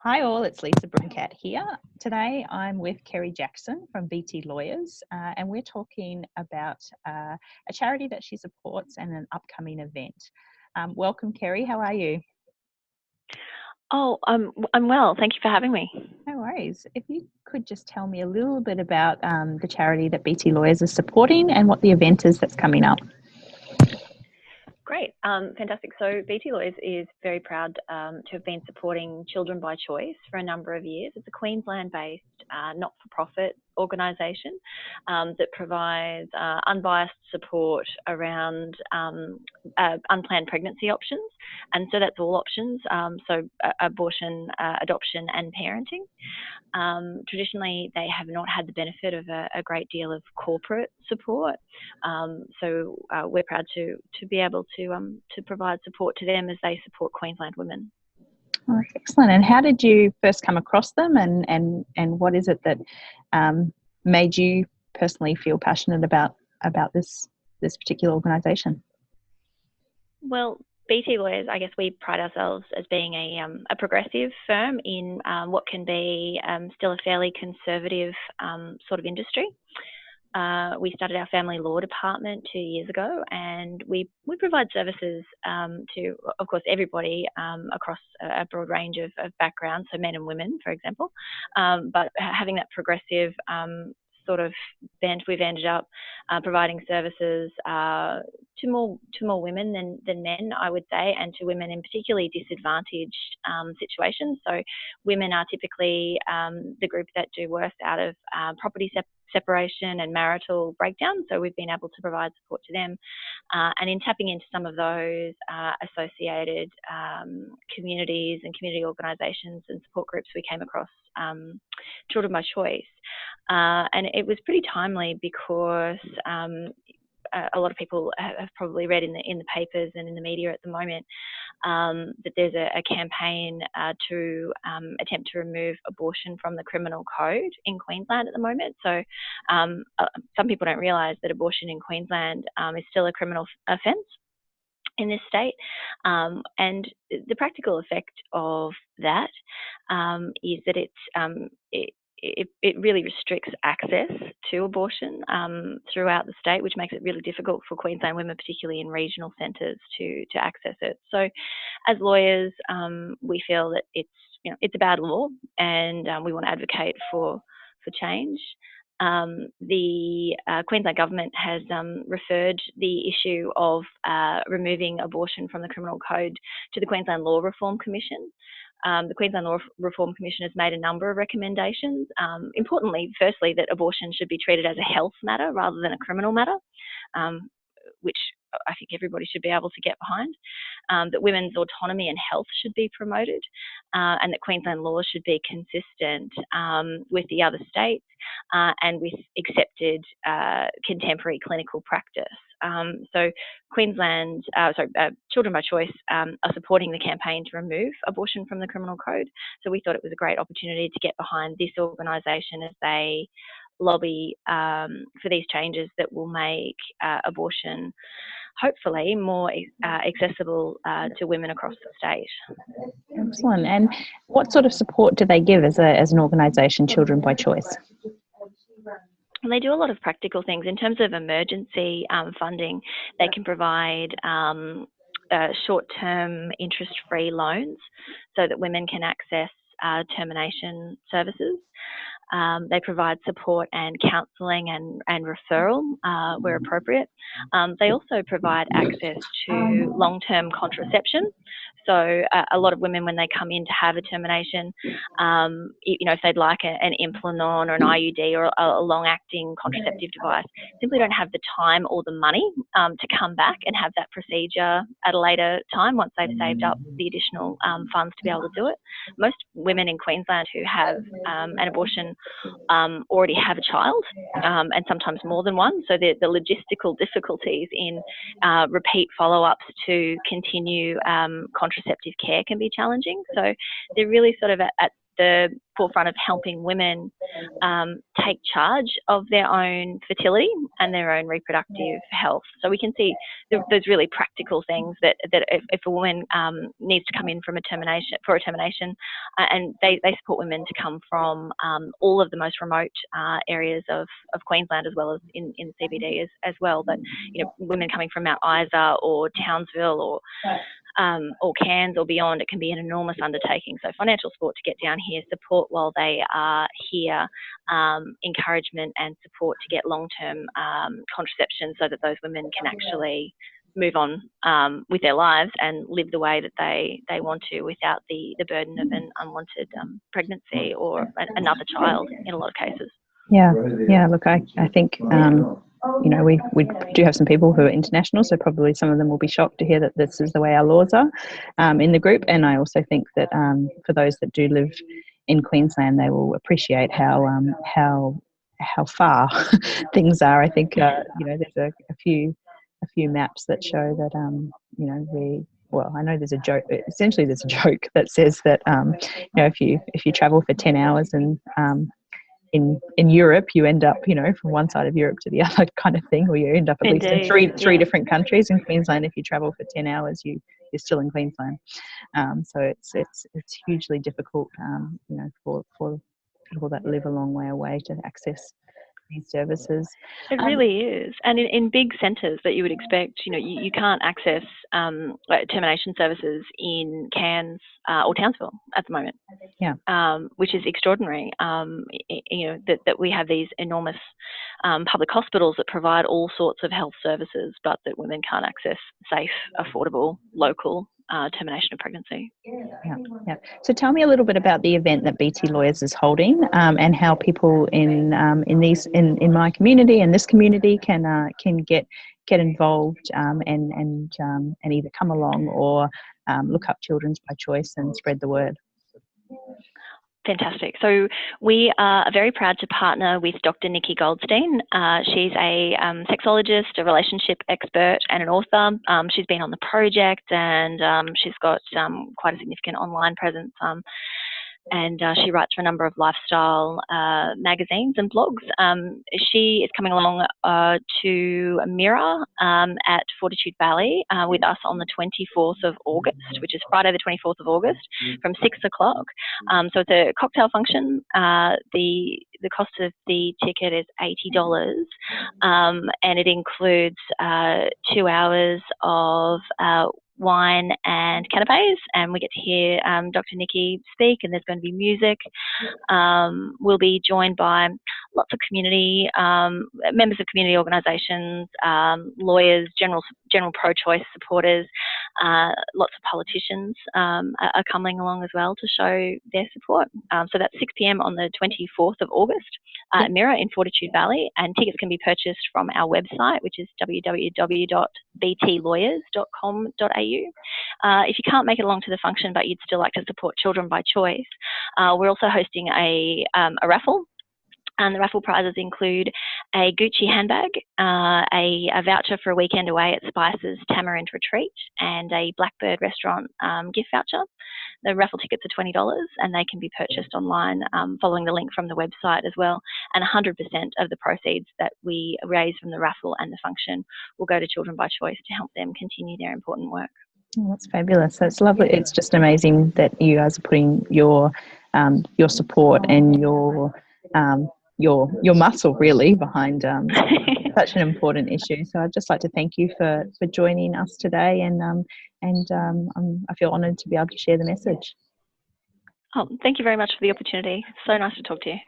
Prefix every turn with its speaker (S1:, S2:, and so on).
S1: Hi all, it's Lisa Bruncat here. Today I'm with Kerrie Jackson from BT Lawyers and we're talking about a charity that she supports and an upcoming event. Welcome Kerrie, how are you?
S2: Oh, I'm well. Thank you for having me.
S1: No worries. If you could just tell me a little bit about the charity that BT Lawyers is supporting and what the event is that's coming up.
S2: Great. Fantastic. So BT Lawyers is very proud to have been supporting Children by Choice for a number of years. It's a Queensland-based not-for-profit organisation that provides unbiased support around unplanned pregnancy options. And so that's all options, so abortion, adoption and parenting. Traditionally, they have not had the benefit of a great deal of corporate support. So we're proud to be able to provide support to them as they support Queensland women.
S1: Oh, excellent. And how did you first come across them and what is it that made you personally feel passionate about this particular organisation?
S2: Well, BT Lawyers, I guess we pride ourselves as being a progressive firm in what can be still a fairly conservative sort of industry. We started our family law department 2 years ago, and we provide services to, of course, everybody across a broad range of backgrounds, so men and women, for example. But having that progressive sort of bent, we've ended up providing services to more women than men, I would say, and to women in particularly disadvantaged situations. So women are typically the group that do worst out of property separation and marital breakdown. So we've been able to provide support to them. And in tapping into some of those associated communities and community organisations and support groups, we came across Children by Choice. And it was pretty timely because a lot of people have probably read in the papers and in the media at the moment that there's a campaign to attempt to remove abortion from the criminal code in Queensland at the moment. So some people don't realise that abortion in Queensland is still a criminal offence in this state, and the practical effect of that is that it really restricts access to abortion throughout the state, which makes it really difficult for Queensland women, particularly in regional centres, to access it. So, as lawyers, we feel that it's a bad law, and we want to advocate for change. The Queensland government has referred the issue of removing abortion from the criminal code to the Queensland Law Reform Commission. The Queensland Law Reform Commission has made a number of recommendations. Importantly, firstly, that abortion should be treated as a health matter rather than a criminal matter, which I think everybody should be able to get behind, that women's autonomy and health should be promoted, and that Queensland laws should be consistent with the other states and with accepted contemporary clinical practice. So Children by Choice are supporting the campaign to remove abortion from the criminal code. So we thought it was a great opportunity to get behind this organisation as they lobby for these changes that will make abortion hopefully more accessible to women across the state.
S1: Excellent. And what sort of support do they give as an organisation, Children by Choice?
S2: And they do a lot of practical things. In terms of emergency funding, they can provide short-term interest-free loans so that women can access termination services. They provide support and counselling and referral where appropriate. They also provide access to long-term contraception. So a lot of women, when they come in to have a termination, if they'd like an Implanon or an IUD or a long-acting contraceptive device, simply don't have the time or the money to come back and have that procedure at a later time once they've saved up the additional funds to be able to do it. Most women in Queensland who have an abortion already have a child, and sometimes more than one. So the logistical difficulties in repeat follow-ups to continue contraceptive care can be challenging. So they're really sort of at the forefront of helping women take charge of their own fertility and their own reproductive health. So we can see there's really practical things that if a woman needs to come in for a termination, and they support women to come from all of the most remote areas of Queensland, as well as in CBD as well. But women coming from Mount Isa or Townsville or Cairns or beyond, it can be an enormous undertaking. So financial support to get down here, support while they are here, encouragement and support to get long-term contraception so that those women can actually move on with their lives and live the way that they want to, without the burden of an unwanted pregnancy or another child in a lot of cases.
S1: Yeah. Look, I think we do have some people who are international, so probably some of them will be shocked to hear that this is the way our laws are in the group. And I also think that for those that do live in Queensland, they will appreciate how far things are. I think there's a few maps that show that I know there's a joke. Essentially, there's a joke that says that if you travel for 10 hours and in Europe, you end up, from one side of Europe to the other kind of thing, or you end up at least in three different countries. In Queensland, if you travel for 10 hours, you're still in Queensland. So it's hugely difficult, for people that live a long way away to access these services.
S2: It really is. And in big centres that you would expect, you can't access termination services in Cairns or Townsville at the moment.
S1: Yeah.
S2: Which is extraordinary. That we have these enormous public hospitals that provide all sorts of health services, but that women can't access safe, affordable, local termination of pregnancy.
S1: Yeah. So tell me a little bit about the event that BT Lawyers is holding, and how people in my community and this community can get involved and either come along or look up Children's by Choice and spread the word.
S2: Fantastic. So we are very proud to partner with Dr. Nikki Goldstein. She's a sexologist, a relationship expert and an author. She's been on the project, and she's got quite a significant online presence. And she writes for a number of lifestyle magazines and blogs. She is coming along to Mirror at Fortitude Valley with us on the 24th of August, which is Friday the 24th of August, from 6 o'clock. So it's a cocktail function. The cost of the ticket is $80, and it includes 2 hours of wine and canapes, and we get to hear Dr. Nikki speak, and there's going to be music. We'll be joined by lots of community members of community organisations, lawyers, general pro-choice supporters. Lots of politicians are coming along as well to show their support. So that's 6 p.m. on the 24th of August at Mirror in Fortitude Valley, and tickets can be purchased from our website, which is www.btlawyers.com.au. If you can't make it along to the function but you'd still like to support Children by Choice, we're also hosting a raffle. And the raffle prizes include a Gucci handbag, a voucher for a weekend away at Spice's Tamarind Retreat, and a Blackbird restaurant gift voucher. The raffle tickets are $20, and they can be purchased online following the link from the website as well. And 100% of the proceeds that we raise from the raffle and the function will go to Children by Choice to help them continue their important work.
S1: Oh, that's fabulous. That's lovely. It's just amazing that you guys are putting your support and your muscle really behind such an important issue. So I'd just like to thank you for joining us today, and I feel honoured to be able to share the message.
S2: Oh, thank you very much for the opportunity. So nice to talk to you.